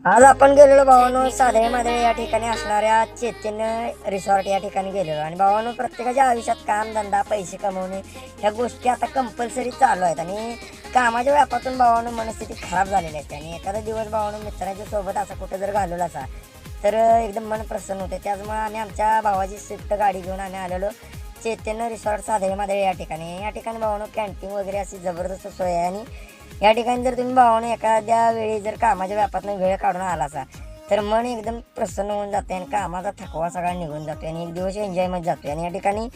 आज आपण गेलेलो भावानो साधेमध्ये या ठिकाणी असणाऱ्या चैतन्य रिसॉर्ट या ठिकाणी गेलेलो आणि भावानो प्रत्येकाच्या आयुष्यात काम धंदा पैसे कमवणे ह्या गोष्टी आता कंपल्सरी चालू आहेत आणि कामाच्या व्यापातून भावानो मनस्थिती खराब झालेली असते आणि एखादा दिवस भावानो मित्रांच्या सोबत असा कुठे जर घालवला असा तर एकदम मन प्रसन्न होते. त्याचमुळे आम्ही आमच्या भावाची स्विफ्ट गाडी घेऊन आम्ही आलेलो चैतन्य रिसॉर्ट साधेमध्ये या ठिकाणी भावानो कॅन्टीन वगैरे अशी जबरदस्त सोय आहे आणि या ठिकाणी जर तुम्ही भावाने एखाद्या वेळी जर कामाच्या व्यापातून वेळ काढून आला असा तर मन एकदम प्रसन्न होऊन जाते आणि कामाचा थकवा सगळा निघून जातो आणि एक दिवस एन्जॉयमेंट जातो. आणि या ठिकाणी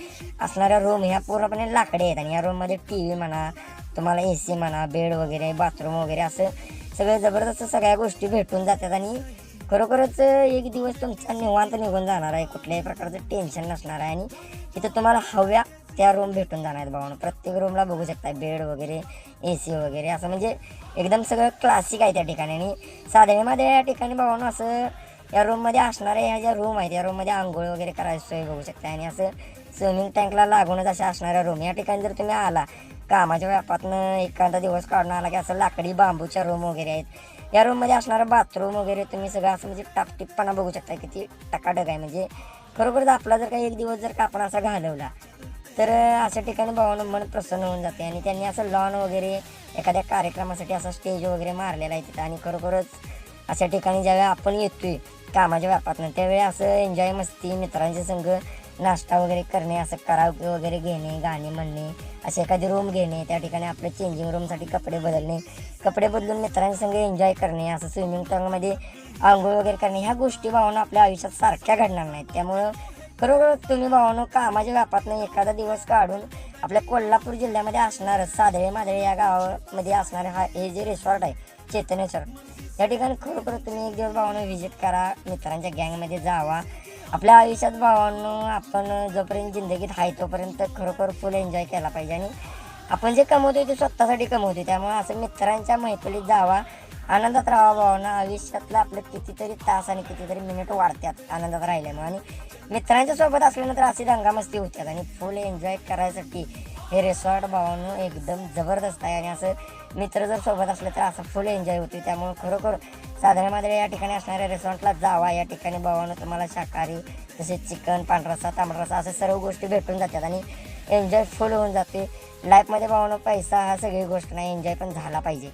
असणाऱ्या रूम ह्या पूर्णपणे लाकडे आहेत आणि या रूममध्ये TV म्हणा, तुम्हाला AC म्हणा, बेड वगैरे, बाथरूम वगैरे असं सगळं जबरदस्त सगळ्या गोष्टी भेटून जातात आणि खरोखरच एक दिवस तुमचा निवांत निघून जाणार आहे. कुठल्याही प्रकारचं टेन्शन नसणार आहे आणि इथं तुम्हाला हव्या त्या रूम भेटून जाणार आहेत भावानं. प्रत्येक रूमला बघू शकता बेड वगैरे, AC वगैरे असं म्हणजे एकदम सगळं क्लासिक आहे त्या ठिकाणी. आणि साधेमध्ये या ठिकाणी भावानं असं या रूममध्ये असणाऱ्या ह्या ज्या रूम आहेत या रूममध्ये आंघोळ वगैरे करायची सोय बघू शकता आणि असं स्विमिंग टँकला लागूनच अशा असणाऱ्या रूम या ठिकाणी जर तुम्ही आला कामाच्या व्यापातनं एखादा दिवस काढून आला की असं लाकडी बांबूच्या रूम वगैरे आहेत. या रूममध्ये असणारं बाथरूम वगैरे तुम्ही सगळं असं म्हणजे टापटिपपणा बघू शकता किती टकाटक आहे. म्हणजे खरोखरच आपला जर काही एक दिवस जर का आपण असा घालवला तर अशा ठिकाणी भावानं मन प्रसन्न होऊन जाते. आणि त्यांनी असं लॉन वगैरे एखाद्या कार्यक्रमासाठी असा स्टेज वगैरे मारलेला आहे तिथं आणि खरोखरच अशा ठिकाणी ज्यावेळी आपण येतोय कामाच्या व्यापातनं त्यावेळी असं एन्जॉय मस्ती मित्रांच्या संग नाश्ता वगैरे करणे, असं कराओके वगैरे घेणे, गाणे म्हणणे, असे एखादी रूम घेणे, त्या ठिकाणी आपल्या चेंजिंग रूमसाठी कपडे बदलणे, कपडे बदलून मित्रांच्या संग एन्जॉय करणे, असं स्विमिंग टँकमध्ये आंघोळ वगैरे करणे ह्या गोष्टी भावना आपल्या आयुष्यात सारख्या घडणार नाहीत. त्यामुळं खरोखर तुम्ही भावानो कामाच्या व्यापातनं एखादा दिवस काढून आपल्या कोल्हापूर जिल्ह्यामध्ये असणारं साधळे माधळे या गावामध्ये असणारं हे जे रिसॉर्ट आहे चैतन्य रिसॉर्ट या ठिकाणी खरोखर तुम्ही एक दिवस भावानो व्हिजिट करा, मित्रांच्या गँगमध्ये जावा. आपल्या आयुष्यात भावानो आपण जोपर्यंत जिंदगीत आहे तोपर्यंत खरोखर फुल एन्जॉय केला पाहिजे आणि आपण जे कमवतोय ते स्वतःसाठी कमवतोय. त्यामुळे असं मित्रांच्या मैफिलीत जावा, आनंदात राहा भावना. आयुष्यातलं आपलं कितीतरी तास आणि कितीतरी मिनिट वाढतात आनंदात राहिल्यामुळे आणि मित्रांच्या सोबत असल्यानंतर अशी दंगामस्ती होतात आणि फुल एन्जॉय करायसाठी हे रिसॉर्ट भावानं एकदम जबरदस्त आहे. आणि असं मित्र जर सोबत असले तर असं फुल एन्जॉय होते. त्यामुळे खरोखर साधारणमध्ये या ठिकाणी असणाऱ्या रेस्टॉरंटला जावा. या ठिकाणी भावानं तुम्हाला शाकाहारी तसेच चिकन, पांढरा रस्सा, तांबडा रस्सा अशा सर्व गोष्टी भेटून जातात आणि एन्जॉय फुल होऊन जाते. लाईफमध्ये भावानं पैसा हा सगळी गोष्ट नाही, एन्जॉय पण झाला पाहिजे.